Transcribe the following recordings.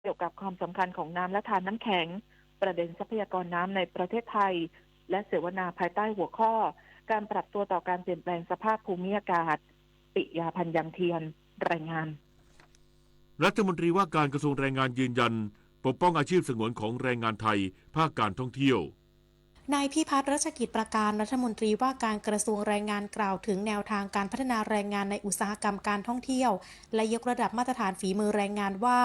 กี่ยวกับความสำคัญของน้ำและทานน้ำแข็งประเด็นทรัพยากรน้ำในประเทศไทยและเสวนาภายใต้หัวข้อการปรับตัวต่อการเปลี่ยนแปลงสภาพภูมิอากาศปิยาพันธ์ยังเทียนรายงานรัฐมนตรีว่าการกระทรวงแรงงานยืนยันปกป้องอาชีพสงวนของแรงงานไทยภาคการท่องเที่ยวนายพิพัฒน์รัชกิจประการรัฐมนตรีว่าการกระทรวงแรงงานกล่าวถึงแนวทางการพัฒนาแรงงานในอุตสาหกรรมการท่องเที่ยวและยกระดับมาตรฐานฝีมือแรงงานว่า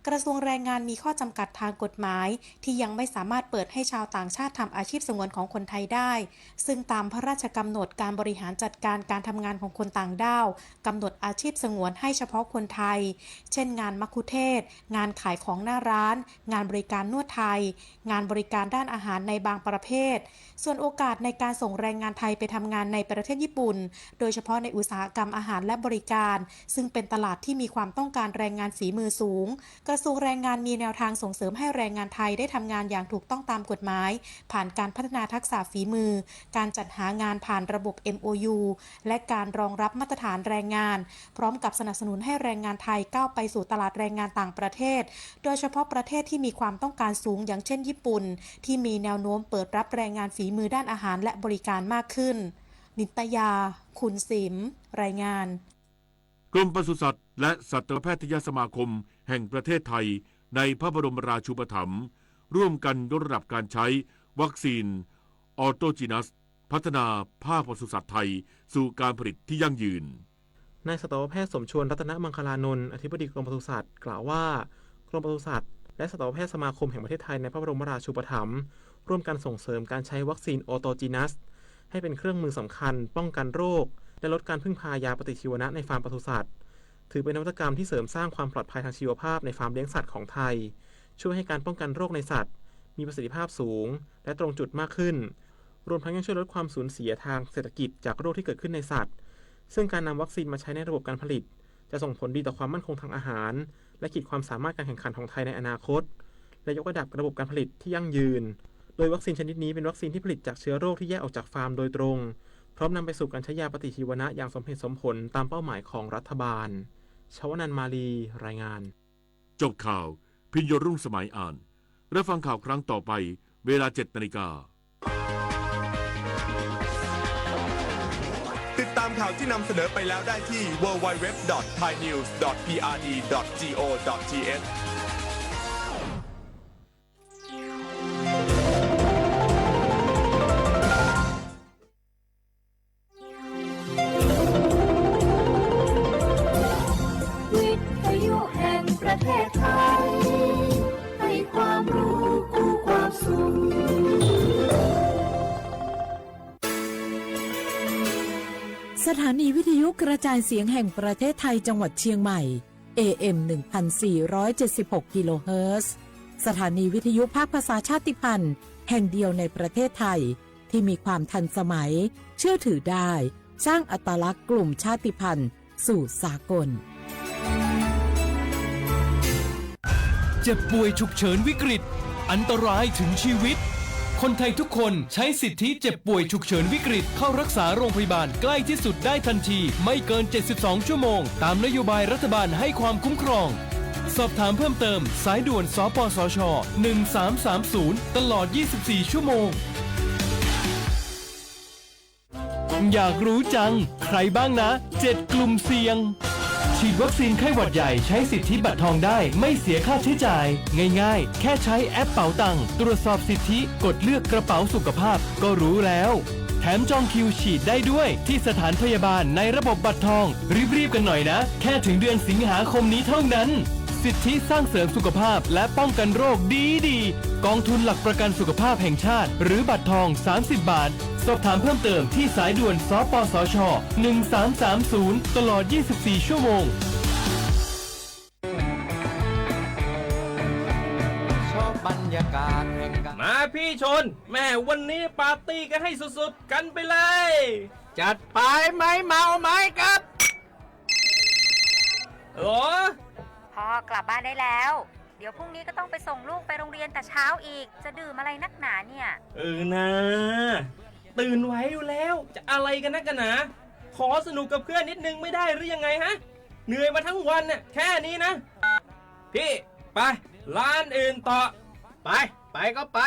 กระทรวงแรงงานมีข้อจำกัดทางกฎหมายที่ยังไม่สามารถเปิดให้ชาวต่างชาติทำอาชีพสงวนของคนไทยได้ซึ่งตามพระราชกำหนดการบริหารจัดการการทำงานของคนต่างด้าวกำหนดอาชีพสงวนให้เฉพาะคนไทยเช่นงานมัคคุเทศก์งานขายของหน้าร้านงานบริการนวดไทยงานบริการด้านอาหารในบางประเภทส่วนโอกาสในการส่งแรงงานไทยไปทำงานในประเทศญี่ปุ่นโดยเฉพาะในอุตสาหกรรมอาหารและบริการซึ่งเป็นตลาดที่มีความต้องการแรงงานฝีมือสูงกระทรวงแรงงานมีแนวทางส่งเสริมให้แรงงานไทยได้ทำงานอย่างถูกต้องตามกฎหมายผ่านการพัฒนาทักษะฝีมือการจัดหางานผ่านระบบ MOU และการรองรับมาตรฐานแรงงานพร้อมกับสนับสนุนให้แรงงานไทยก้าวไปสู่ตลาดแรงงานต่างประเทศโดยเฉพาะประเทศที่มีความต้องการสูงอย่างเช่นญี่ปุ่นที่มีแนวโน้มเปิดรับแรงงานฝีมือด้านอาหารและบริการมากขึ้นนิตยาคุณสิมรายงานกรมปศุสัตว์และสัตวแพทยสมาคมแห่งประเทศไทยในพระบรมราชูปถัมภ์ร่วมกันยกระดับการใช้วัคซีนออโตจินัสพัฒนาภาคปศุสัตว์ไทยสู่การผลิตที่ยั่งยืนนายสัตวแพทย์สมชวนรัตนมังคลานนท์อธิบดีกรมปศุสัตว์กล่าวว่ากรมปศุสัตว์และสัตวแพทย์สมาคมแห่งประเทศไทยในพระบรมราชูปถัมภ์ร่วมกันส่งเสริมการใช้วัคซีนออโตจินัสให้เป็นเครื่องมือสำคัญป้องกันโรคและลดการพึ่งพายาปฏิชีวนะในฟาร์มปศุสัตว์ถือเป็นนวัตกรรมที่เสริมสร้างความปลอดภัยทางชีวภาพในฟาร์มเลี้ยงสัตว์ของไทยช่วยให้การป้องกันโรคในสัตว์มีประสิทธิภาพสูงและตรงจุดมากขึ้นรวมทั้งยังช่วยลดความสูญเสียทางเศรษฐกิจจากโรคที่เกิดขึ้นในสัตว์ซึ่งการนำวัคซีนมาใช้ในระบบการผลิตจะส่งผลดีต่อความมั่นคงทางอาหารและขีดความสามารถการแข่งขันของไทยในอนาคตและยกระดับระบบการผลิตที่ยั่งยืนโดยวัคซีนชนิดนี้เป็นวัคซีนที่ผลิตจากเชื้อโรคที่แยกออกจากฟาร์มโดยตรงพร้อมนำไปสู่การใช้ยาปฏิชีวนะอย่างสมเหตุสมผลตามเป้าหมายของรัฐบาลชวนันท์มาลีรายงานจบข่าวพิญโยรุ่งสมัยอ่านรับฟังข่าวครั้งต่อไปเวลา 7:00 น.ติดตามข่าวที่นำเสนอไปแล้วได้ที่ www.thainews.prd.go.thประเทศไทยให้ความรู้กู้ความสุขสถานีวิทยุกระจายเสียงแห่งประเทศไทยจังหวัดเชียงใหม่ AM 1476 กิโลเฮิรตซ์สถานีวิทยุภาคภาษาชาติพันธุ์แห่งเดียวในประเทศไทยที่มีความทันสมัยเชื่อถือได้สร้างอัตลักษณ์กลุ่มชาติพันธุ์สู่สากลเจ็บป่วยฉุกเฉินวิกฤตอันตรายถึงชีวิตคนไทยทุกคนใช้สิทธิเจ็บป่วยฉุกเฉินวิกฤตเข้ารักษาโรงพยาบาลใกล้ที่สุดได้ทันทีไม่เกิน72ชั่วโมงตามนโยบายรัฐบาลให้ความคุ้มครองสอบถามเพิ่มเติมสายด่วนสปสช1330ตลอด24ชั่วโมงอยากรู้จังใครบ้างนะ7กลุ่มเสี่ยงฉีดวัคซีนไข้หวัดใหญ่ใช้สิทธิบัตรทองได้ไม่เสียค่าใช้จ่ายง่ายๆแค่ใช้แอปเป๋าตังค์ตรวจสอบสิทธิกดเลือกกระเป๋าสุขภาพก็รู้แล้วแถมจองคิวฉีดได้ด้วยที่สถานพยาบาลในระบบบัตรทองรีบๆกันหน่อยนะแค่ถึงเดือนสิงหาคมนี้เท่านั้นสิทธิสร้างเสริมสุขภาพและป้องกันโรคดีกองทุนหลักประกันสุขภาพแห่งชาติหรือบัตรทอง30 บาทสอบถามเพิ่มเติมที่สายด่วนสปสช1330ตลอด24ชั่วโมงชอบบรรยากาศมาพี่ชนแม่วันนี้ปาร์ตี้กันให้สุดๆกันไปเลยจัดไปไหมเมาไหมครับพ่อกลับบ้านได้แล้วเดี๋ยวพรุ่งนี้ก็ต้องไปส่งลูกไปโรงเรียนแต่เช้าอีกจะดื่มอะไรนักหนาเนี่ยนะตื่นไว้อยู่แล้วจะอะไรกันนักกันหนาขอสนุกกับเพื่อนนิดนึงไม่ได้หรือยังไงฮะเหนื่อยมาทั้งวันน่ะแค่นี้นะพี่ไป ร้านอื่นต่อ ไปก็ไป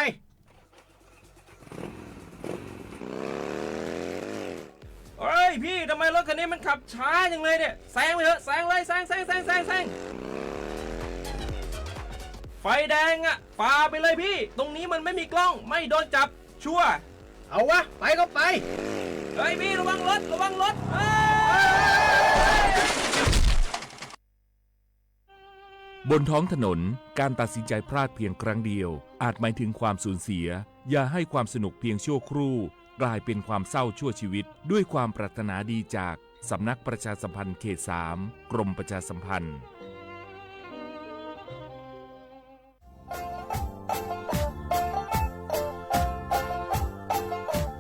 เฮ้ยพี่ทำไมรถคันนี้มันขับช้าจังเลยเนี่ยแซงไปเถอะแซงเลยแซงไฟแดงอะฝ่าไปเลยพี่ตรงนี้มันไม่มีกล้องไม่โดนจับชัวร์เอาวะไปก็ไปเฮ้ยพี่ระวังรถบนท้องถนนการตัดสินใจพลาดเพียงครั้งเดียวอาจหมายถึงความสูญเสียอย่าให้ความสนุกเพียงชั่วครู่กลายเป็นความเศร้าชั่วชีวิตด้วยความปรารถนาดีจากสำนักประชาสัมพันธ์เขต 3 กรมประชาสัมพันธ์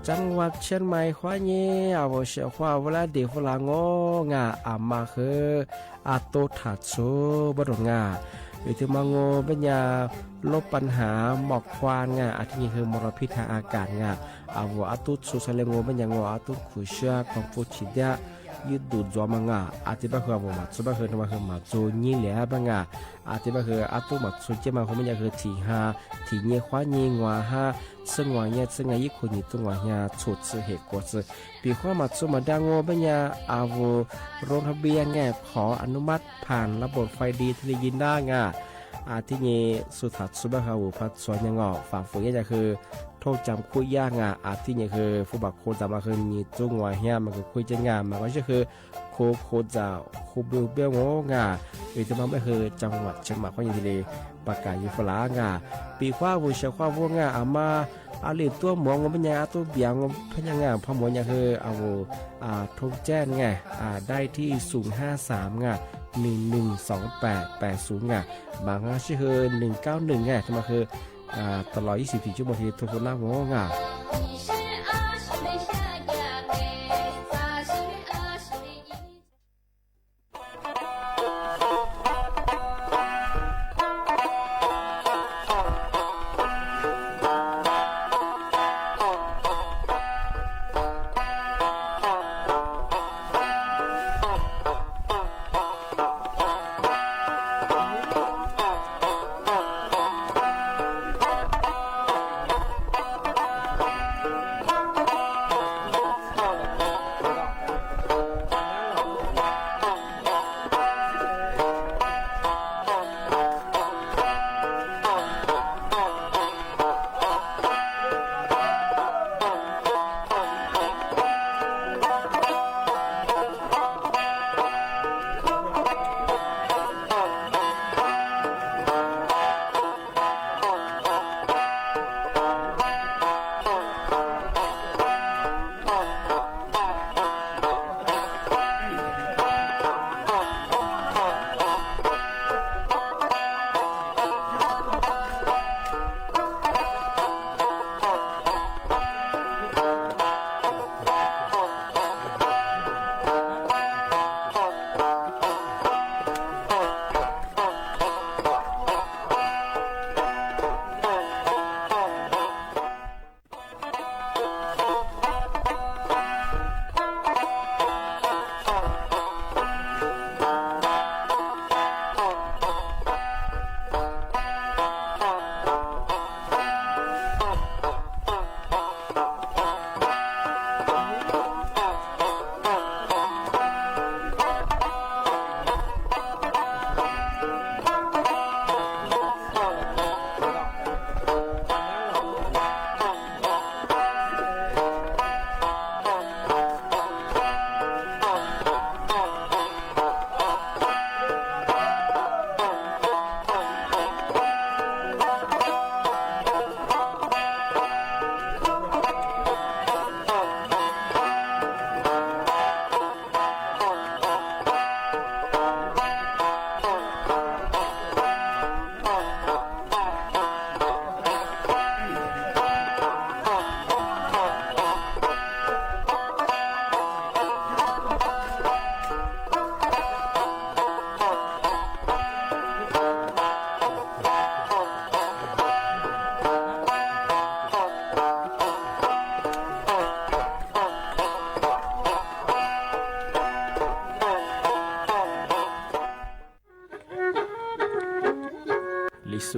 จังหวัดเชียงใหม่ขวาเย่อาวเสียขวาเวลาเด็กฝรั่งงาอามาคืออาโตถัดโซบดงาวิธีมังโงเป็นยาลบปัญหาหมอกควันงาอาทินี้คือมลพิษทางอากาศงาอาวอาตุสุสเลงโงเป็นยางอาตุขุเชียคอมฟูชิดะยึดดูดจอมังาอาทิบะคืออาวมาสุบะคือมาคือมาโจนี่เหลียบังาอาทิบะคืออาตุมาสุเจมาคือเป็นยาคือทีหาทีเงี้ยขวาเงี้ยงัวหาซึ่งว่าเนี่ยซึ่งไอ้คนนี้ตัวว่าเนี่ยชุดสื่อเหตุกว่าสื่อปีข้อมาสุมาดังโง่เป็นยาอาวุลงทะเบียนไงขออนุมัติผ่านระบบไฟดีที่ได้ยินได้ไงที่นี้สุดท้ายสุบะฮาวพัดสวนยังออกฝ่าฝืนจะคือโทษจำคุยยากที่นี่คือผู้บักโคจำมาคือมีจุงว่าเนี่ยมันคือคุยจะงานมันก็คือโคจะคูเบลเบลโง่หรือจะมาไม่คือจังหวัดเชียงใหม่ข้อยินดีประกาศยุฟลางปีข้าวุเชียข้าวุอามาอาลีตัวหมองเป็นยังตัวเบียงเป็นยังพอหมอนยังคือเอาทงแจ้งได้ที่053112880บางชื่อคือ191จะมาคือตลอด24ชั่วโมงที่ทุกคนนั่งงา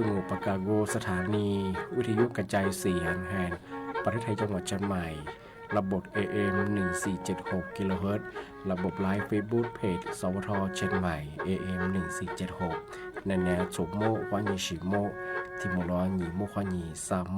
ซึ่งประกาศโกสถานีวิทยุกระจายเสียงแห่งประเทศไทยจังหวัดเชียงใหม่ระบบ AM 1476กิโลเฮิรตซ์ระบบไลฟ์เฟซบุ๊กเพจสวทเชียงใหม่ AM 1476ในแนวจุกโมควานีชิโมทิโมร้อนหยีโมควานีซาโม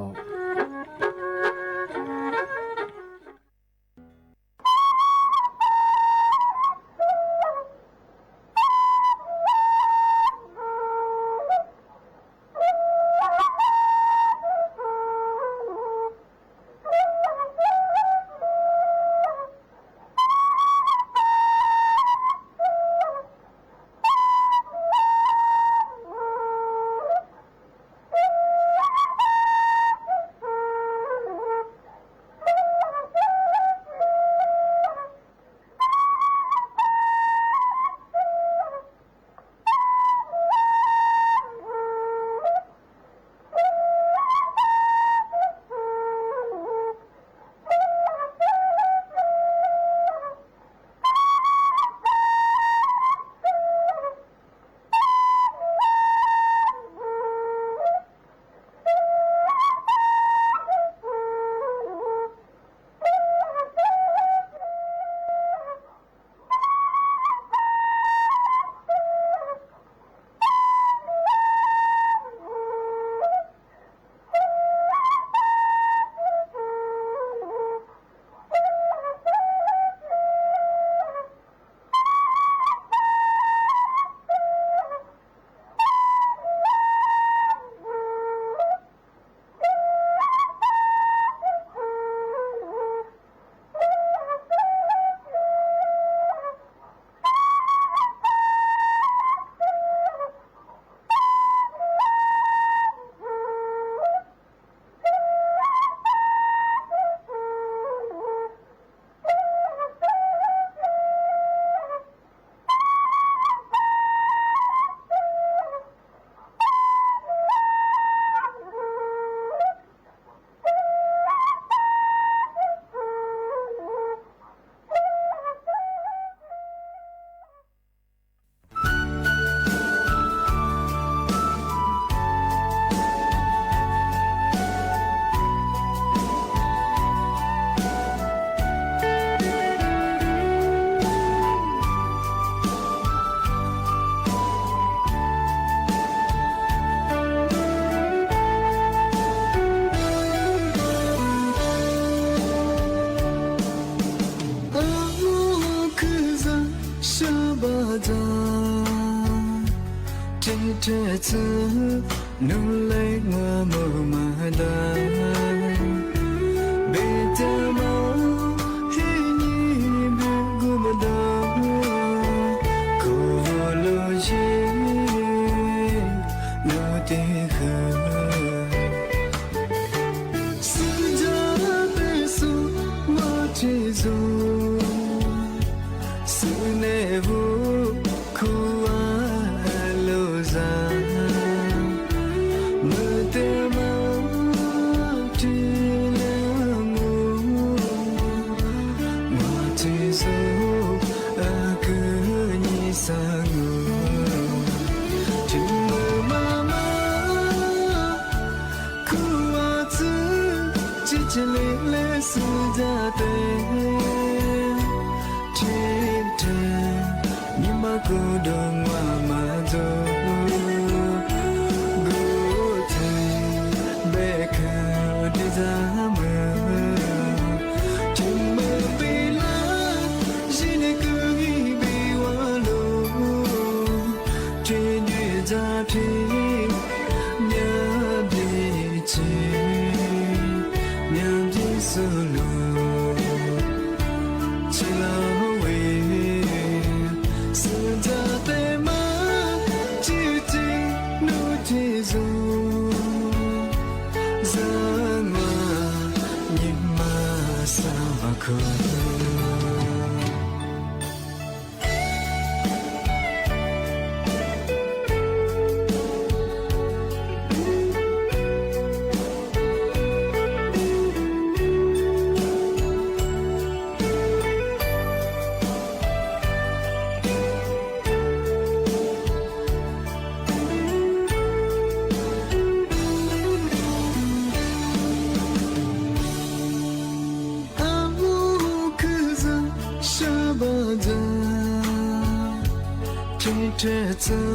เ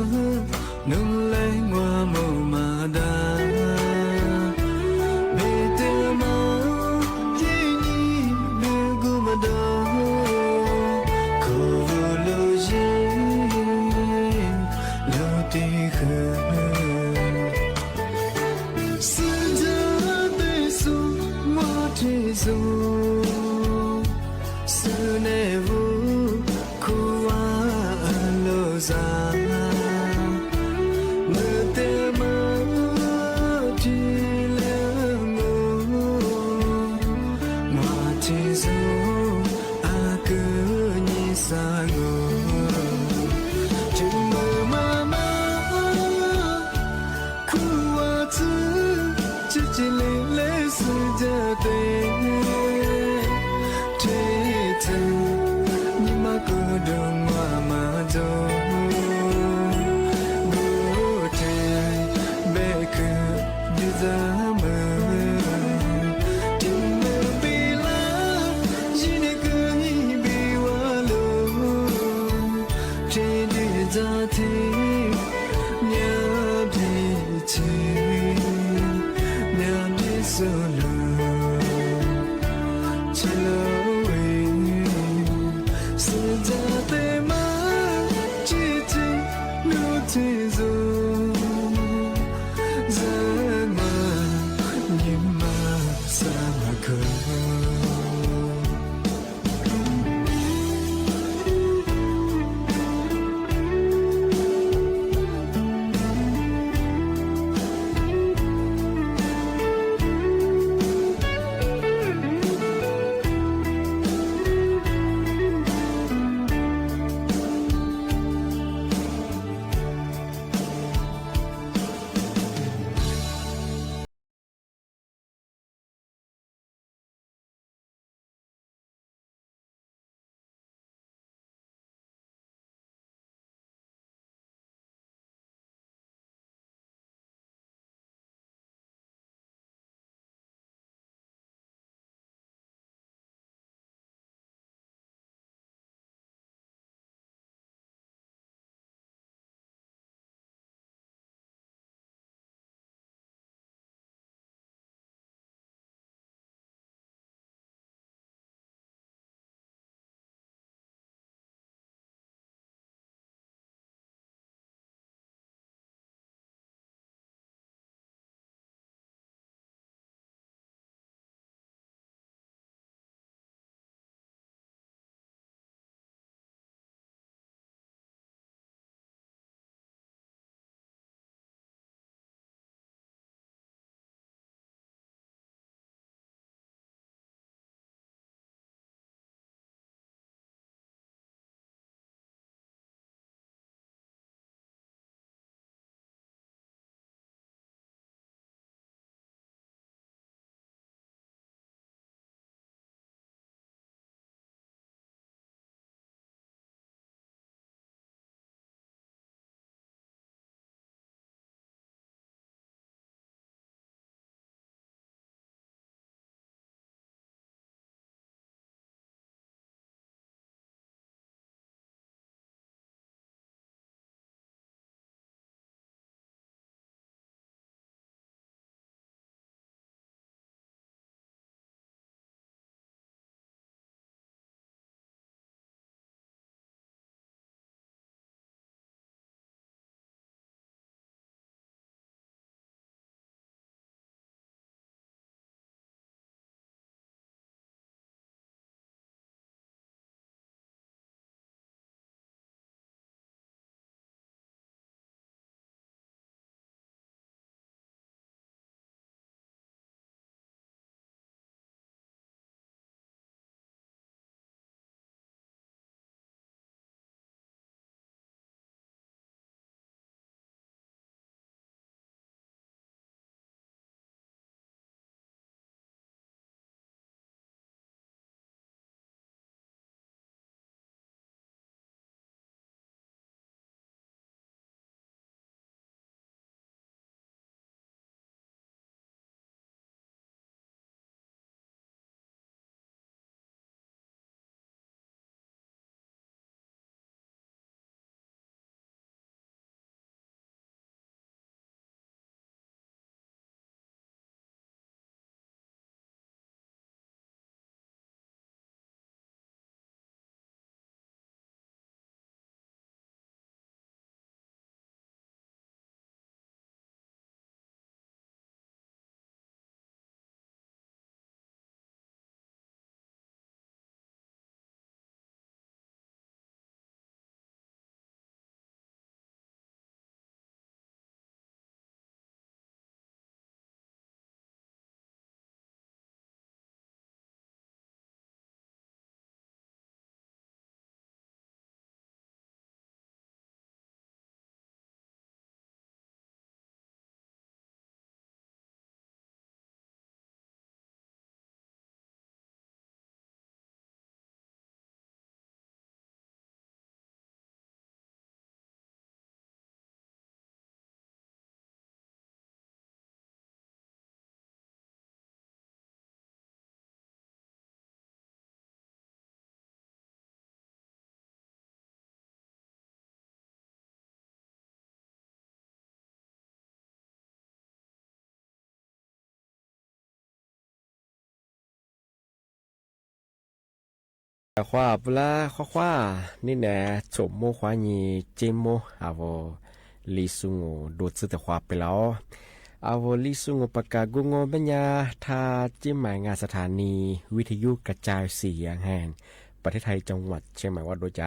ว่าปลาข้านี่แน่จบโมขวานีเจมโมอาวลิซุงโดดซื้อแต่ขวาไปแล้วอาวลิซุงปากกากุงบัญญาทาจิ้มหมายงานสถานีวิทยุกระจายเสียงแห่งประเทศไทยจังหวัดเชียงใหม่ว่าโดยจะ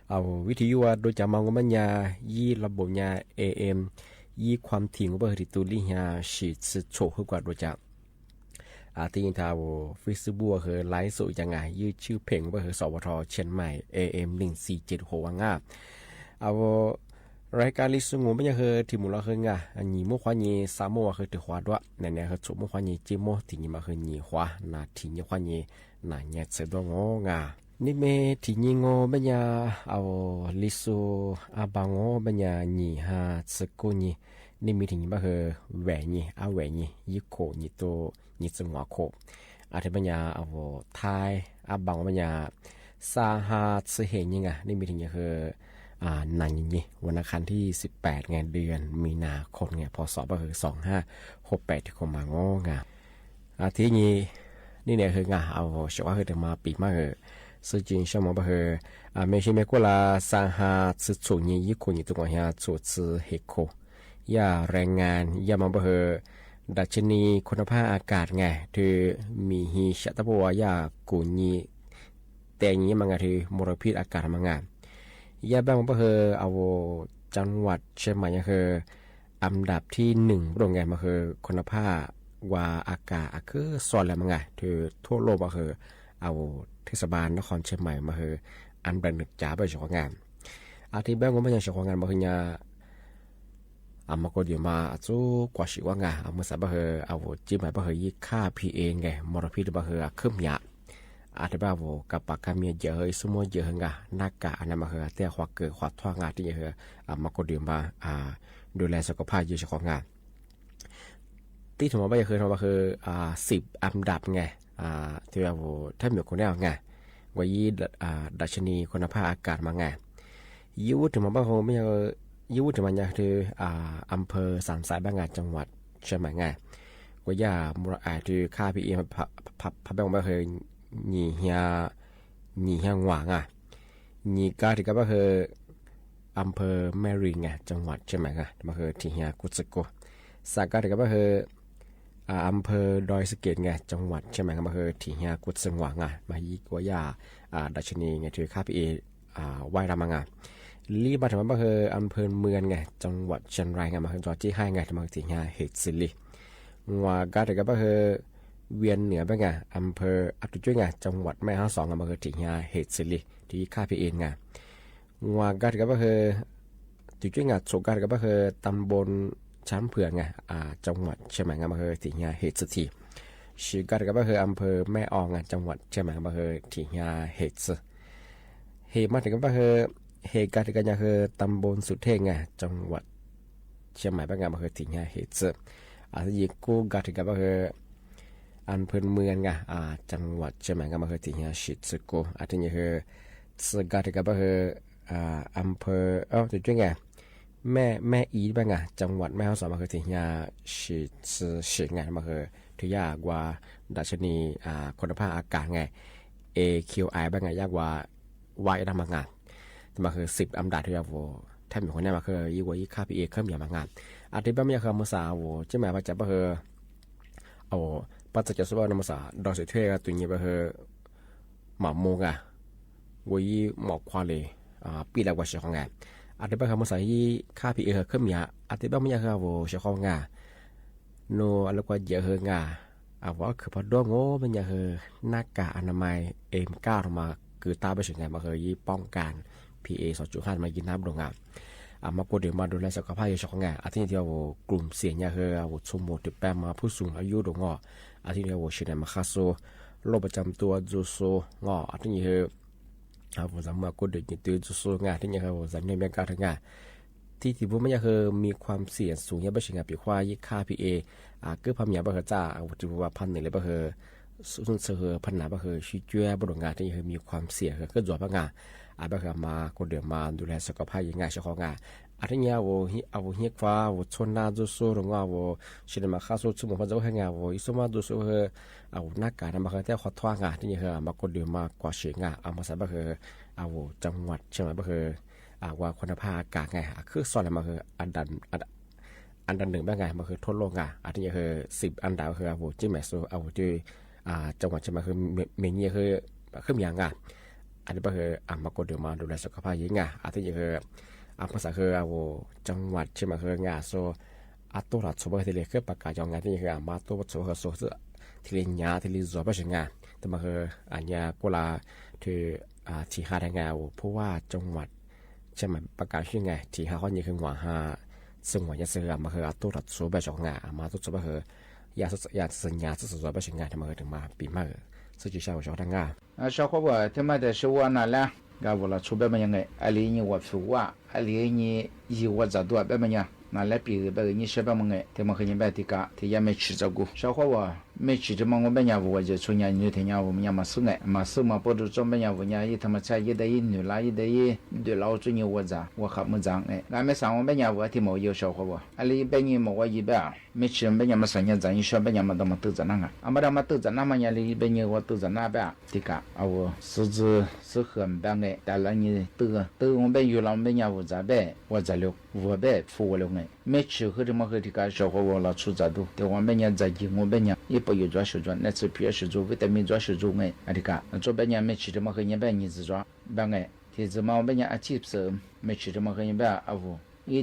เอาวิทยุว่าโดยจะมองบัญญายี่ระบบยา AM ยี่ความถี่ของเบอร์ติตูลิฮาฉีดสุดโฉกกว่าโดยจะที่ยินทาวฟิสบัวคือไลฟ์สดยังไงยืดชื่อเพลงว่าคือสวทเชียงใหม่ AM 1476วังงาเอารายการลิสงไม่ยังคือที่มุลคือไงอันนี้มุขวานีสามโมคือถือขวาด้วยในนี้คือจุมุขวานีจิโมที่นี่มาคือหนีขวาหน้าที่นี่ขวานีหน้าเนี่ยเสดงงานี่เมที่นี่งบัญญาเอาลิสุอาบังบัญญาหนีหาสกุนีนี่มีที่นี่มาคือแหวนนี่อาแหวนนี่ยิโคนี่โตนี่จังหวะโคอาทิบัญญาเอาไทยอาบังบัญญาสาหาสเหยนี่ไงนี่มีที่นี่คือนันยี่วันอังคารที่18งานเดือนมีนาคมเนี่ยพศก็คือ2568ที่คงมางงาที่นี่เนี่ยคืองาเอาเชื่อว่าคือจะมาปีมากเลยซึ่งจริงใช่ไหมว่าคือไม่ใช่ไม่กูละสาหาสุดสุดยี่ยี่คนอยู่ตรงนี้จุดซื้อเฮโคย่าแรงงานย่ามาว่าคือดัชนีคุณภาพอากาศไงคือมีฮีชัตบัวยากุญีแต่งนี้มันก็คือมลพิษอากาศมันไงยาบ้างก็คือเอาจังหวัดเชียงใหม่คืออันดับที่1โรงงานมาคือคุณภาพว่าอากาศคือสอนแล้วมั้งไงคือทั่วโลกมาคือเอาเทศบาลนครเชียงใหม่มาคืออันดับหนึ่งจ๋าไปเฉพาะงานอาทิตย์บ้างก็ไม่ใช่เฉพาะงานมาคือยามาก็เดี๋ยวมาจู่กว่าสิว่างาเอามาสับมาคือเอาจิ้มไปมาคือยี่ค่า PA ไงมลพิษมาคือขึ้นยาอาทิตย์บ้าโวกับปากกาเมียเยอะสมมติเยอะงาหน้ากากอันนั้นมาคือแต่ความเกิดความท้องงาที่เยอะมาก็เดี๋ยวมาดูแลสุขภาพอยู่เฉพาะงานที่ถือว่าไม่เคยทำมาคือ10อันดับไงที่ว่าโวถ้ามีคนแนวไงว่ายี่ดัชนีคุณภาพอากาศมาไงยูถึงมาบ้างโฮไม่ยูถึงมันยังคืออำเภอสันทรายบ้างงานจังหวัดเชียงใหม่ไงว่าย่ามูลคือค่า PE พับแบงมาคือหนีเฮียหวางหนีกาที่ก็คืออำเภอแม่ริงไงจังหวัดเชียงใหม่ไงมาคือที่เฮียกุศโกสากาที่ก็คืออำเภอดอยสะเก็ดไงจังหวัดเชียงใหม่มาคือที่เฮียกุศงหวางมายีกว่าย่าดัชนีไงถือค่า PE ไหวรามังรีบมาถึงมาคืออำเภอเมืองไงจังหวัดเชียงรายไงมาคือจอจี้ให้ไงมาที่เฮียเฮดซิลีว่ากาที่ก็คือเวียนเหนือบ้างไงอำเภออัตุจุ้ยไงจังหวัดแม่ฮ่องสอนมาคือที่เฮียเฮดซิลีที่ค่า PE ไงว่ากาที่ก็คือจุดไงโซกาที่ก็คือตำบลช้างเผือกไงจังหวัดเชียงใหม่มาคือที่เฮียเฮดสตีชื่อกาที่ก็คืออำเภอแม่อองไงจังหวัดเชียงใหม่มาคือที่เฮียเฮดสเฮมาถึงก็คือเฮกาที่ก็คือตำบลสุเทพไงจังหวัดเชียงใหม่บ้างไงมาคือที่เฮียเฮดสยิ่งกูกาที่ก็คืออันเพิ่นเมืองไงจังหวัดเชียงใหม่ก็มาคือที่เฮียชิดสกุที่นี่คือสกัดก็คืออำเภอจุดจุดไงแม่อีบ้างไงจังหวัดแม่ฮ่องสอนมาคือที่เฮียชิดไงมาคือที่ยากกว่าดัชนีคุณภาพอากาศไง AQI บ้างไงยากกว่า Y ทำมางานมาคือ10อันดับที่ว่าแทบมีคนแน่มาคือยี่ว่ายี่ค่า PA เครื่องอย่างมางานอาทิตย์บ้างไม่คือมือสาวใช่ไหมว่าจะมาคือเอาปัจจัยสุภาพนมาสาดอยสุเทพตัวนี้มาคือหมาโมงว่ายี่หมอกควาเลยปีละกว่าเชียงงานอาทิตย์บ้างคือมือสายี่ค่า PA เครื่องอย่างอาทิตย์บ้างไม่คือว่าเชียงงานโนอะไรกว่าเยอะงาว่าคือพอดวงโง่เป็นอย่างคือหน้ากากอนามัยM9มาคือตาไปถึงไงมาคือยี่ป้องกัน PA 2.5 มากินน้ำโรงงานมาโกเดี๋ยวมาดูแลสุขภาพของงานอาทิตย์เดียวกลุ่มเสี่ยงยาคือสมมติแปลมาผู้สูงอายุดงอาทิตย์เดียวชื่อไหนมาคาโซโรคประจำตัวจูโซอาทิตย์นี้คือสามมาโกเดี๋ยวตื่นจูโซงานที่นี่คือสัญญาณการทำงานที่พวกมันคือมีความเสี่ยงสูงยาไปถึงปีควายค่า PA ก็พยายามบ่จ้าถือว่าพันหนึ่งเลยบ่คือส่วนเสือพันหนาบ่คือชีเจ้าบ่ดงานที่มีความเสี่ยงก็จวบงานบ่คือมาคนเดียวมาดูแลสุขภาพยังไงเฉพาะงาน阿天伢我阿我迄块我村那做说龙啊我是的嘛卡说出门或者还伢我伊说嘛都说呵啊我那个那么在花团啊ที่นี่ฮะมาก็เดียวมากว่าเสียงอ่ะมาซะบ่คืออาwoจังหวัดใช่มั้ยบ่คือว่าคุณภาพอากาศไงคือสอนอะไรมาคืออันดับหนึ่งแบบไงมาคือทั่วโลกอ่ะอันนี้คือ10อันดับคืออาโวจิแมโซอาโวที่จังหวัดใช่มั้ยคือเมนี่คืออย่างอ่ะอันนี้ก็คือมาก็เดี๋ยวมาดูแลสุขภาพยังไงอันนี้คือภาษาคืออาโวจังหวัดใช่มั้ยคืองาโซตัวรัฐสบายที่เรียกคือประกาศอย่างไงที่คือมาตัวสบายโซที่เรียนยาที่เรียนจบไปใช่ไงแต่มาคืออันนี้ก็ลาที่ที่หาได้ไงเพราะว่าจังหวัดใช่ไหมประกาศชื่อไงที่หาข้อนี้คือว่าหาซึ่งว่าจะเสือมาคือตัวรัฐสบายจากงามาตัวสบายคือยาสัญญาจะสบายจากงาที่มาถึงมาปีมาซึ่งจะใช้ว่าจากงาชาวเขาว่าที่มาแต่ชัวนั่นแหละก็ว่าเราช่วยแบบยังไงอะไรนี่ว่าผิวว่าอะไรนี่ยี่ว่าจะตัวแบบยังนั่นแหละปีแบบนี้ใช่แบบยังไงที่มาคือยังแบบที่กะที่ยังไม่ชิดจักูชาวเขาว่าไม่ชิดจะมองว่าแบบยังว่าจะช่วยยังอยู่ที่ยังว่ายังมาสู้ไงมาสู้มาปวดจนแบบยังว่ายังทำมาใช้ยี่ได้ยี่หนึ่งละยี่ได้ยี่เดี๋ยวเราจะยังว่าจะว่าขับมือจังไงก็ไม่สั่งว่าแบบยังว่าที่มาอยู่ชาวเขาว่าอะไรแบบนี้มาว่ายี่แบบไม่ชิดแบบยังมาสั่งยังจังยี่ชอบแบบยังมาต้องมาตื่นจันนั่งอ่ะมาต้องมาตื่นจันนั่งมันยังเลยแบบยังว่าตื่นจันนั่งแบบที่กะเอา是很棒的，但是你我们有了没人我这边我这里我边服了哎，没吃喝的么喝的个小伙我老出这都，对我们人在地我们人也不有抓手抓，那次皮是做维他命抓手做哎，啊的个，做别人没吃的么喝人边你自抓，棒哎，天子嘛我们人啊吃不是没吃的么喝人边啊不，一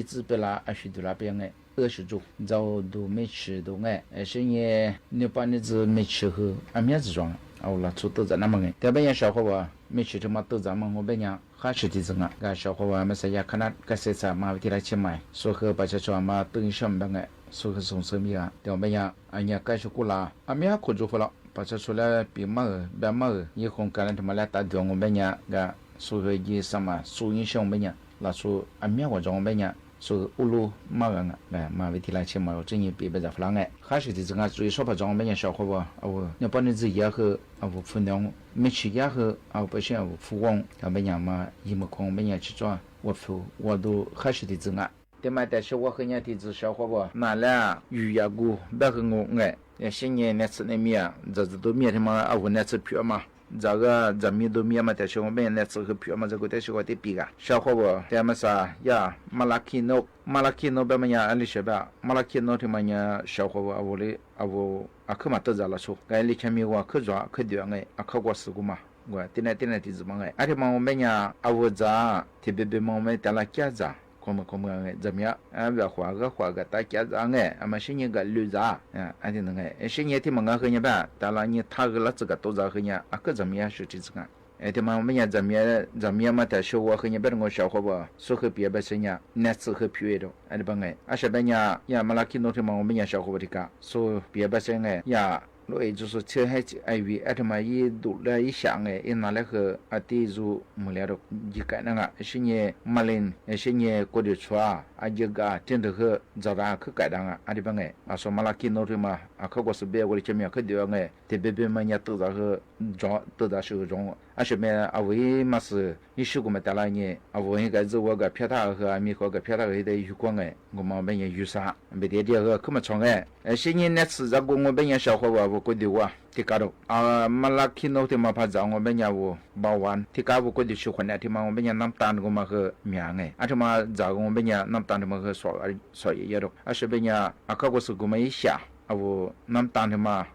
直被啦啊许多那边哎。是做，早都没吃都哎，是你把你子没吃喝，面子装，了出都在那么哎，但别人小伙娃没吃这么都在么，我别人还是的整啊，个小伙娃们是也看那个谁啥嘛，为来去买，说和把这说嘛等上班哎，说和送生命啊，但别人人该是过啦，面可做不了，把这出来别别以后干了他妈来打掉我别人个说和一什么，说影响别人，那说面我装别人。说乌鲁马人啊，马为提来钱嘛，正业别在弗朗哎，还是的这个注意说把装备小伙吧，你把你自己和分量没吃也和不想富翁，别人嘛一么空别人去做，我都还是的这个。对嘛，但是我和人的小伙吧，拿了鱼呀股，别和我哎，新年那次那面，这都面他妈那次票嘛。这个人民都面嘛，但是我们那次和票嘛，这个但是我得比个小伙不，他们啥呀？马拉基诺别么呀？ali sheba，马拉基诺他们呀小伙不，我哩去嘛都在了处，哎，你前面我去抓去丢哎，去过事故嘛，我点来的子嘛哎，而且嘛我们呀我咋，特别嘛我们带了家子。como zamia aba khwaga ta kya zange ama shinye ga luza ati nanga shinye ti manga khanya ba tala ni thagla tsaga to za khanya ak zamia shi ti tsanga ati ma menya zamia ma ta sho wa khanya ber ngo sha kho ba so khe pia ba senya na tsu khe pye do ati bangai asha banya ya malaki no ti ma menya sha kho ba tika so pia ba senya ya lo e就是车还哎为阿他妈一度来一想哎，一拿来和阿弟就没了的，一个那个是你马林，是你过的车啊，一个真的和早上去改当啊，阿弟帮哎，说马拉基诺的嘛，去过是别过的前面去掉哎，特别嘛人都在和装都在手中，是咩为嘛是你手过么带来呢？为应该是我个皮塔和米和个皮塔和的有关哎，我们本人有啥？没得这个可么长哎，是你那次在我本人小伙我过的我。tikaro malaki no te mapaza ngo benya wo bawan tikabo ko di shukwana ti ma benya namtan go ma he miange atuma za go benya namtan ma he so yero ashe benya akago su go mai sha awo namtan ma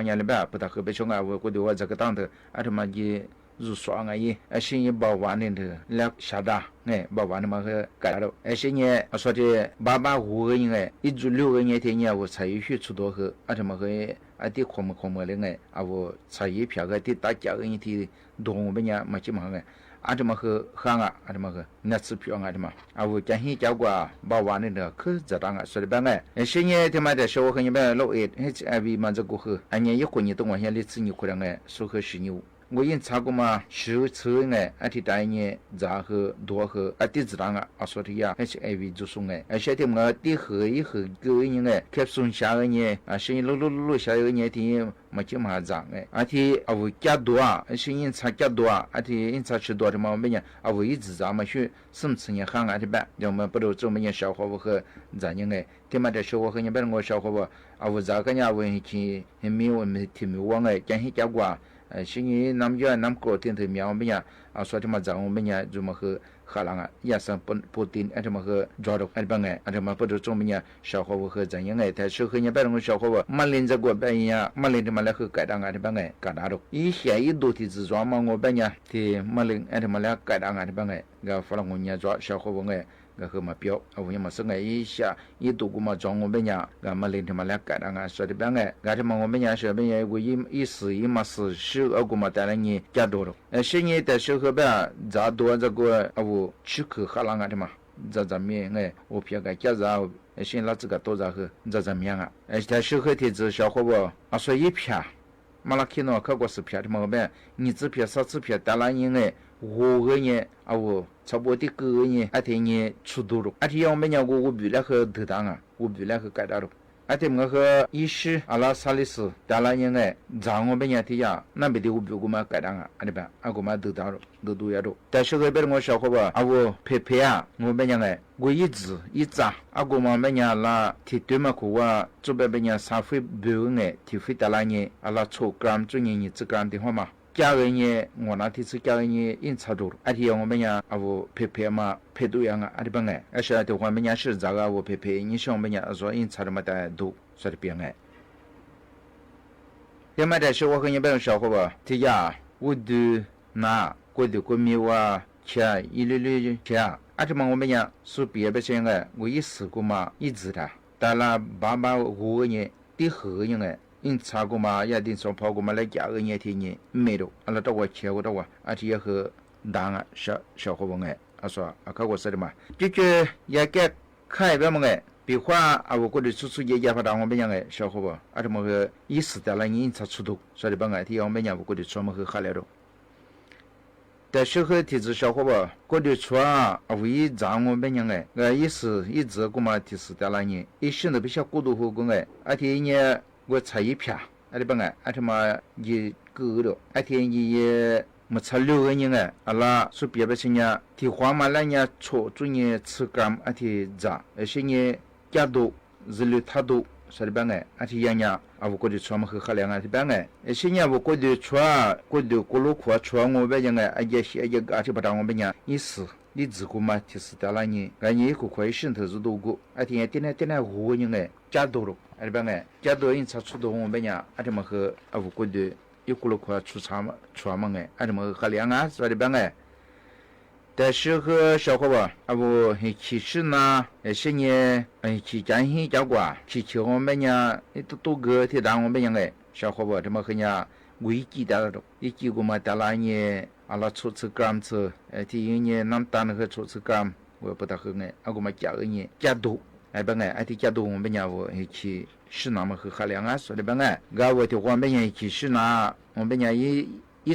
nya le ba pata ko be chonga wo ko di wa zakatang de atuma ji zu so nga yi ashin yi bawan ne de la shada nge bawan ma he ka ro ashin ye so de baba hu ge nge izu lu ge ne te nya wo chai hu chu do he atuma he a di khomo le ngai awo chai phya ga ti ta kya ga ni ti dong be nya ma chi ma ngai adama he khanga adama he na tsu phyo nga adama awo kya hi kya gwa ba wa ne de khu za da nga so de ba ngai shin ye te ma de sho he ni ba lo e hiv ma za go he anya ye ko ni dong wa he li tsi ni khu ra ngai so he shi ni 我因查过嘛，手车哎，而且带你杂和多和啊，地质上啊，啊说的呀，还是爱为做送哎，而且的我地和以后各位人哎，开送下个年啊，生意路下个年天没就嘛涨哎，而且啊我加多啊，生意差加多啊，而且因差吃多的嘛，没人啊我一直咱们去什次年行啊的办，要么不都做么年小伙和咱人哎，他妈的小伙和你别我小伙吧，啊我咋个样问去，没有没听没忘哎，讲些讲过。生意那么远，那么高点头苗我们呀，啊，说他妈咱我们呀，怎么和荷兰啊，也是不定，啊，怎么和抓到，啊，不哎，啊，怎么不都中们呀，小伙和怎样哎，但是和人别人小伙没领着过别呀，没领着嘛来和改当啊，的不哎，改大了，以前一多的自装嘛，我别呀，的没领，啊，怎么来改当啊，的不哎，个发了我年抓小伙我哎。个和嘛标，啊，我也嘛是个一下一度过嘛装我们家，个嘛领他嘛来改了啊，说的别个，个他嘛我们家说别个我一时一嘛是手二个嘛带来你加多了，现在的时候别咋多这个啊我吃口喝啷个的嘛，咋面哎，我偏个加咋，现在这个多咋和咋面啊，他时候的这小伙伴啊说一片，马拉看到看过视频的嘛别，你这片啥这片带来你哎。我个人啊，我差不多的个人，而且呢出多了，而且我们讲我比来和得当啊，我比来和改大了，而且我和一时阿拉萨利斯带来人哎，让我们讲的呀，那边的我比我们改当啊，阿里边啊我们得当了，得多也多，但是那边我小伙伴啊，我陪啊，我们讲哎，我一直一扎，啊我们讲啦，提对嘛苦啊，这边讲三回不哎，提回带来人，阿拉抽gram做人1gram的话嘛。家人呢，我那天是家人呢，因差多了。而且我们讲啊，我陪嘛，陪多样啊，阿里边哎，而且的话，我们讲是这个我陪，你像我们讲说因差的嘛的多，说的别哎。要么的是我和你别人小伙吧，这家我都拿过的过米哇，钱一缕钱，而且嘛我们讲说别些哎，我一试过嘛，一直的，但là爸5个人，第2个人哎。因查过嘛，也定说跑过嘛来加个年天年没了，阿拉到我切过到我，而且也和当啊小伙伴哎，啊说啊看我说的嘛，就也该看一遍嘛哎，比方啊我过去处也发到我们讲哎小伙伴，啊这么个意思的了，你查出头，说的吧哎，提我们讲我过去专门和下来了。但是和提子小伙伴过去出啊，唯一让我们讲哎，意思一直过嘛提示的了你，一心都比较过度后过哎，而且呢。我差一片，阿里边哎，阿他妈也够了，阿天也没差6个人哎，阿拉说别的些呢，提花嘛来呢错做呢吃干阿天咋，而且呢加多日率太多，说里边哎，阿天样呢，啊我过去出嘛和喝凉阿里边哎，而且呢我过去出过去过路过出我别讲哎，阿也阿天不当我们讲意思。你自个嘛，提示到了你，俺你一个块心头是多个，而且点5个人哎，加多了，而边哎，加多人才出到我们家，而且么和啊我过去一过了块出差嘛哎，而且么和两啊，说的边哎，但是和小伙伴啊我其实呢，些年去江西加过，去我们家多个提到我们家哎，小伙伴这么和人危机的了，一几个嘛到了你。阿拉初次干子，第一年那单那个初次干，我不大好哎，阿个嘛加个年加多，哎不哎，阿提加多我们家我去是那么和海量啊，说的不哎，我的我们家去是那，我们家一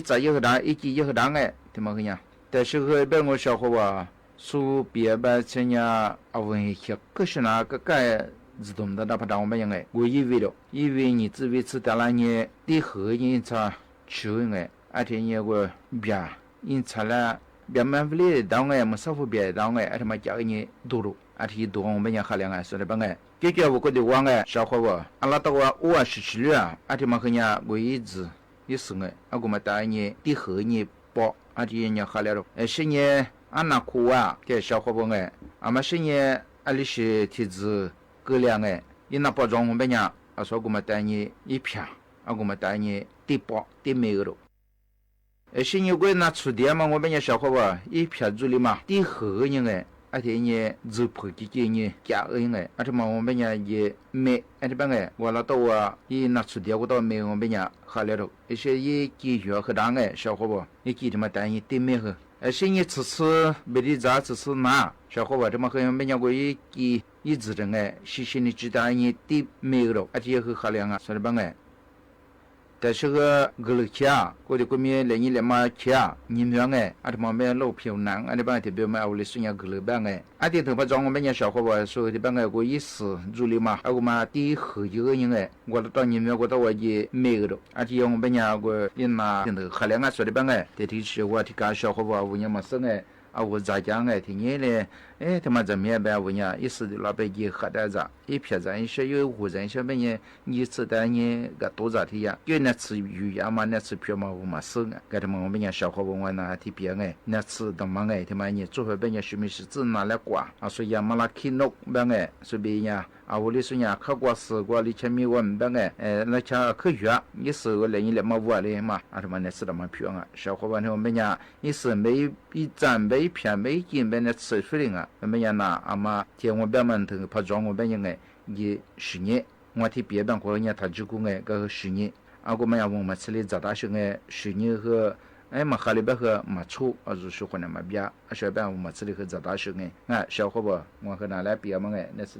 早一个单，一季一个单哎，怎么个样？但是和别我小伙吧，说别把这样啊问去，可是那个自动的那不当我们样哎，我以为你只为吃到那年的后人才吃哎。而且也个别因此了别满不了当哎么少不别当哎而且嘛加个你多了而且多我们也喝两哎说的吧哎这个我觉得我哎小伙伴阿拉到我17啊而且嘛和人我一直也是哎啊我们大年的后年包而且人喝了是呢俺那苦啊给小伙伴哎俺们是呢阿里是提子各两哎因那包装我们呀啊说我们大年一片啊我们大年的包的没有了是因为那出店嘛，我们家小伙伴一片子里嘛，第后个人哎，而且呢，肉破几件呢，加个人哎，而且嘛，我们家也没，而且吧哎，我那到一那出店我到没我们家喝了了，而且也继续和当哎，小伙伴也记得嘛，但也对没喝，是你吃没得咋吃拿，小伙伴这么和我们家我也一直的哎，细细的知道你对没有了，而且也和喝两啊，说的吧哎。但是个格勒卡，过的过面来年来嘛卡，你们哎，阿他妈没老漂亮，阿你帮特别嘛，我来说呀格勒帮哎，阿弟头发装我们家小伙伴说的帮哎，我意思入里嘛，阿我嘛第后一个人哎，我到你们我到我也没个了，阿弟我们家我因嘛，现在海量啊说的帮哎，这提起我提个小伙伴我也嘛生哎。我咋讲哎？听你嘞，他妈怎么样办？我呀，一时的老百姓喝点子，一撇子，一些有户人小朋友，你吃的你个多少天呀？有那吃鱼呀嘛，那吃皮嘛，我嘛生啊。给他们我们家小伙伴那提别哎，那吃他妈哎，他妈你做饭本家什么事只拿来挂，所以呀，嘛拉起弄本哎，所以呀。我里说呀，客观事过里前面我们本哎，那像科学，你是个来你来嘛我嘞嘛，他妈那吃他妈皮啊，小伙伴他们家，你是每一站每片每斤本那吃出来啊，我们家那阿妈天我边门头拍装我本人哎，也10年，我提别班过人家他就过哎，个10年，我们呀我们吃的早大学哎10年和。嘛哈里边和嘛处，如说可能嘛比，小班我们吃的和早大学哎，小伙伴我和哪来比嘛哎，那是。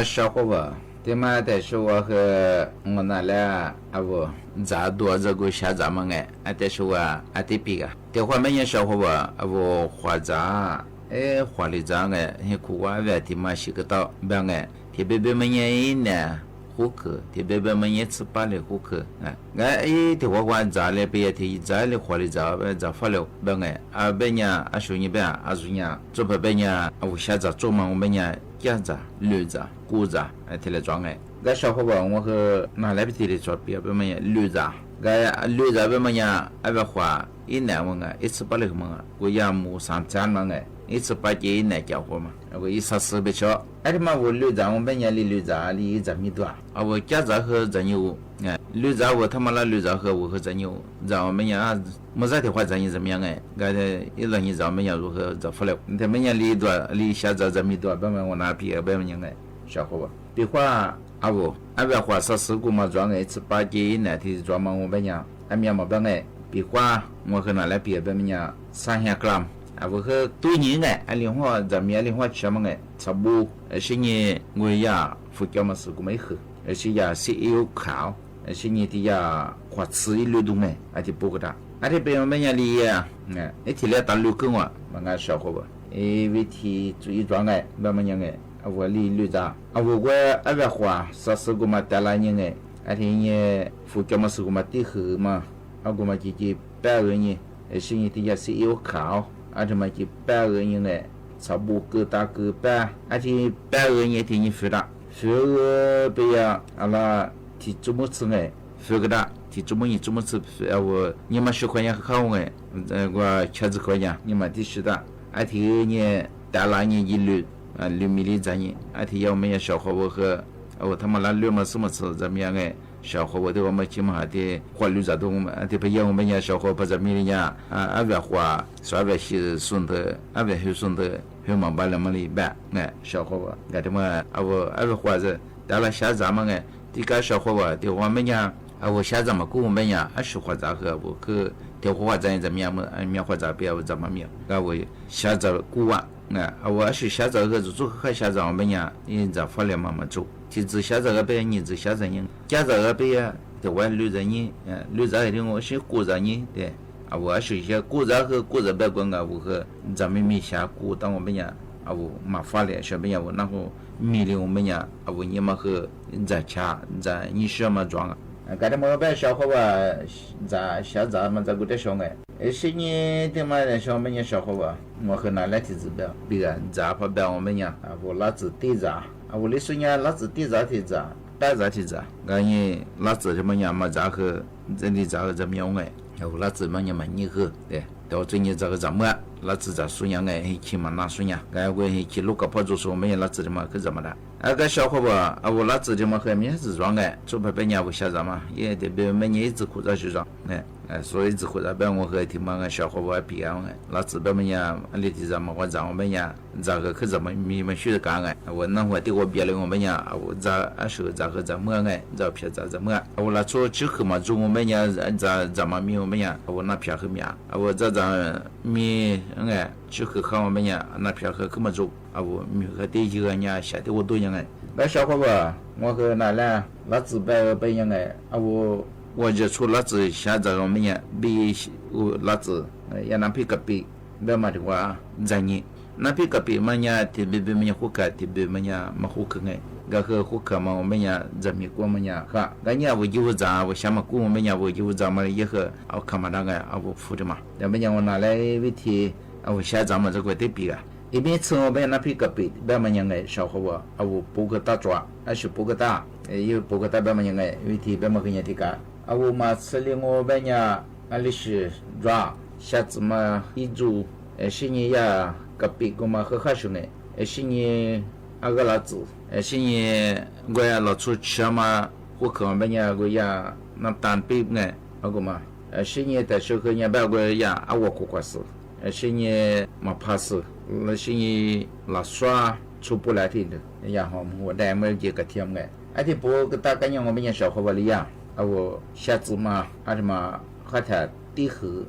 小伙伴，对嘛？但是我和我那俩不咋多这个下咱们但是我得比个，这话每年小伙伴不花咋花的咋很苦瓜外地嘛洗个刀别特别每年一年。户口，特别别么年吃饱的户口，的话管咋嘞？别提咋嘞，花的咋发了，别别年说你别说你，做不别年我现在做嘛，我们年干子、绿子、谷子，提来装小伙伴我和拿来提的做别么年绿子，绿子别么年别花一年我一次把那个么，我养母上山嘛一次把这一年交货嘛，我一14别少。嘛我绿子我每年的绿子里这么多我家子和这牛绿子我他妈那绿子和我和这牛让我每年没啥的话这你怎么样一让你让每年如何这不了他每年里多里下这么多别么我拿别别么样小伙伴别话别话14个嘛装一次把这一年的装嘛我每年面嘛别话我和拿来别么样300 gram我和多年另外咱们另外吃么差不多是你我呀福建嘛是个没喝是呀是有烤是你的呀花吃一路东的不个大的别人们家里呀提来打6个我小伙伴为提注意装别么样我里绿子我别花14个嘛带来你你福建嘛是个嘛地喝嘛我嘛就白人你是你的呀是有烤嘛就白人你差不多个大个半白人也挺你付的付不呀那提怎么吃付个的提怎么吃我你们10块钱好我70块钱你们的是的提你带来你一路6米的在你提要我们小伙伴和我他妈那6嘛什么吃怎么样小伙伴对我们起码的花绿子都我们不要我们家小伙伴在米里呀别花说别是顺的别很顺的很忙把那么里办小伙伴他们别花着到了下咱们这个小伙伴对我们家我下咱们跟我们家是花咋和我去调花咱怎么样嘛面花咋别怎么面我下咱过完我是下咱和做和下咱我们家你咋发了慢慢做其实下这个别你只下这人家这个别的我绿着你绿着的我是过着你对我是些过着和过着别管我和咱们没下过当我们家我麻烦了小朋友然后米里我们家我你们和在家在你什么装刚才我把小伙伴在下咱们这个的小是你的嘛的小们家小伙伴我和拿来提指标别人咋不别我们家我那子对着我的说呀，那子地咋提咋，白咋提咋，你那子什么样嘛？咋个真的咋个怎么样我那子么样嘛？你喝对，到最近这个怎么？那子咋说呀？起码那说呀，我去录个跑就说没那子的嘛，可怎么的？个小伙伴我那子的嘛和面子装做不别年不下子嘛，也得别每年一直裤子去装所以一直裤子别我和听嘛小伙伴比那子别么样，你提咱们我让我们呀，咋个可怎么你们学的干我那会对我别了我们呀，我咋说咋个怎么咋偏咋怎么我那做吃喝嘛做我们呀咋怎么米我们呀，我那偏喝面我咋米吃喝喝我们呀那偏喝可么做我米和第几个呀下的我多样那小伙伴我和那俩那子白样我就出那子下在我们呀比我那子也那皮个比别嘛的话在你那皮个比嘛呀特别别么呀户口特别么呀嘛户口和户口嘛我们呀在美国嘛呀哈呀我就在我想嘛过我们呀我就在嘛也和看嘛那个我付的嘛要不然我拿来问题我下咱们这个得比啊一边吃我们那皮个比别么样小伙伴我不个大抓是不个大有不个大别么样问题别么个人的个我嘛吃了我们呀里是抓下次嘛一周是你呀个比我嘛和哈兄是你个老子是你我呀老出吃嘛户口我们呀我呀那单比我嘛是你的时候你别我呀我过过事是你嘛怕死是你老耍出不来的然后我带么几个天的不个大概我们呀小伙伴里呀我下次嘛什么和他地核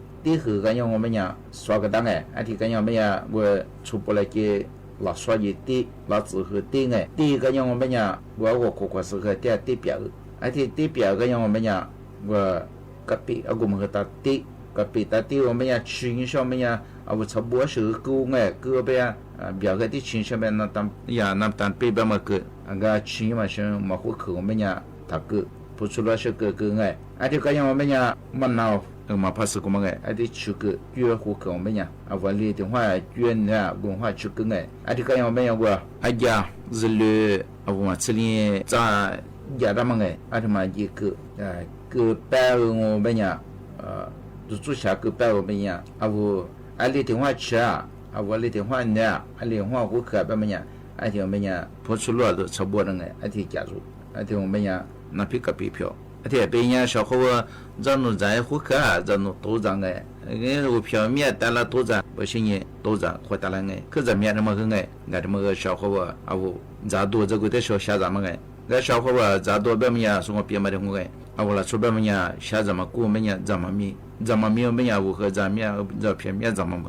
个让我们呀刷个单个们呀我出不来给老说一地老子和地哎，第一个让我们讲我是和地表，而且地表个让我们讲我隔壁我们和他地隔壁他地我们讲群上面讲我差不多是个哎个边表个的群上面那当北边嘛个个群嘛是嘛户口我们讲他个不出来是个哎，而且个让我们讲蛮闹。嘛怕是个么个，而且出个约户口我们讲，我里的话约呢文化出个哎，而且个样我们讲我家日了，我这里在家的么个，而且嘛一个个白我们讲住下个白我们讲，我里的话吃我里的话呢，里的话户口我们讲，而且我们讲跑出来都差不多的，而且家住，而且我们讲那批个批票。而且别人小伙子让侬在户口让侬多张哎，我票面带了多张，不行呢多张或带了哎，可是面那么个哎，那这么个小伙子我咋多这个的小下咱们哎，那小伙子咋多别么呀，说我别么的我哎，我来说别么呀，下咱们过么呀，咱们我们呀，我和咱面这片面咱们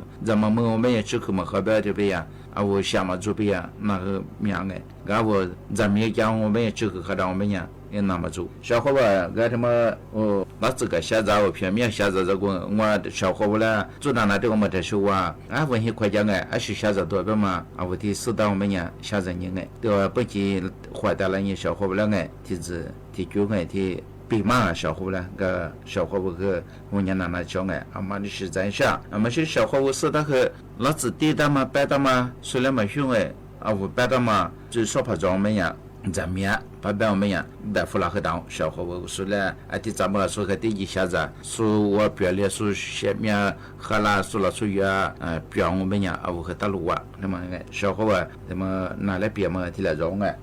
我们也吃口么河边的边呀，我下嘛做边呀，那个面哎，我咱们讲我们也吃口和咱我们呀。那么做，小伙伴干什么？那这个下载我片面下载这个，我小伙伴呢，做到那这个没得说问些快讲哎，是下载多少嘛？我的适当我们呀下载人哎，对吧？不仅获得了你小伙伴哎，提就哎提比嘛小伙伴个小伙伴个我年那讲哎，嘛的实在下，么是小伙伴适当和老子低的嘛白的嘛，虽然没凶哎，我白的嘛，就少怕着我们呀。咱们呀，把我们呀，大夫拉黑当小伙伴说了，咱们说个第一下子，说我表列说下面喝了说了说呀，表我们呀，我和大陆啊，那么小伙伴，那么拿来别么提来用哎。